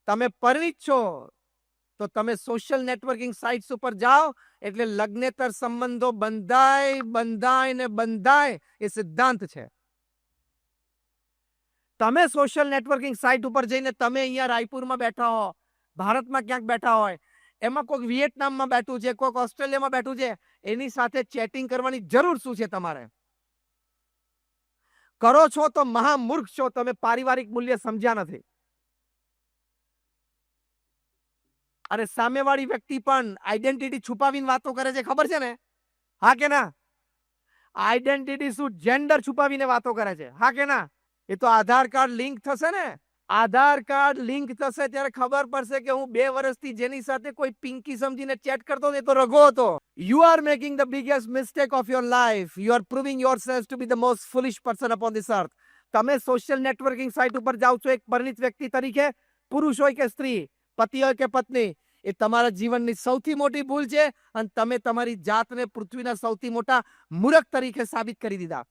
તમે પરિણિત છો તો તમે સોશિયલ નેટવર્કિંગ સાઇટ્સ ઉપર જાઓ એટલે લગ્નેતર સંબંધો બંધાય બંધાય ને બંધાય એ સિદ્ધાંત છે. તમે સોશિયલ નેટવર્કિંગ સાઇટ ઉપર જઈને તમે અહીંયા રાયપુરમાં બેઠા હો, ભારતમાં ક્યાંક બેઠા હોય, એમાં કોઈક વિયેટનામમાં બેઠું છે, કોઈક ઓસ્ટ્રેલિયામાં બેઠું છે, એની સાથે ચેટિંગ કરવાની જરૂર શું છે તમારે? કરો છો તો મહામૂર્ખ છો, તમે પારિવારિક મૂલ્ય સમજ્યા નથી. અરે સામેવાળી વ્યક્તિ પણ આઈડેન્ટિટી છુપાવીને વાતો કરે છે, ખબર છે ને? હા કે ના? આઈડેન્ટિટી શું, જેન્ડર છુપાવીને વાતો કરે છે, હા કે ના? એ તો આધાર કાર્ડ લિંક થશે ને, આધાર કાર્ડ લિંક થશે ત્યારે ખબર પડશે કે હું 2 વર્ષથી જેની સાથે કોઈ પિંકી સમજીને ચેટ કરતો હતો એ તો રઘો હતો. You are making the biggest mistake of your life. You are proving yourself to be the most foolish person upon this earth. તમે સોશિયલ નેટવર્કિંગ સાઇટ ઉપર જાઓ છો એક પરિણિત વ્યક્તિ તરીકે, પુરુષ હોય કે સ્ત્રી, પતિ હોય કે પત્ની, એ તમારા જીવનની સૌથી મોટી ભૂલ છે અને તમે તમારી જાતને પૃથ્વીના સૌથી મોટા મૂર્ખ તરીકે સાબિત કરી દીધા.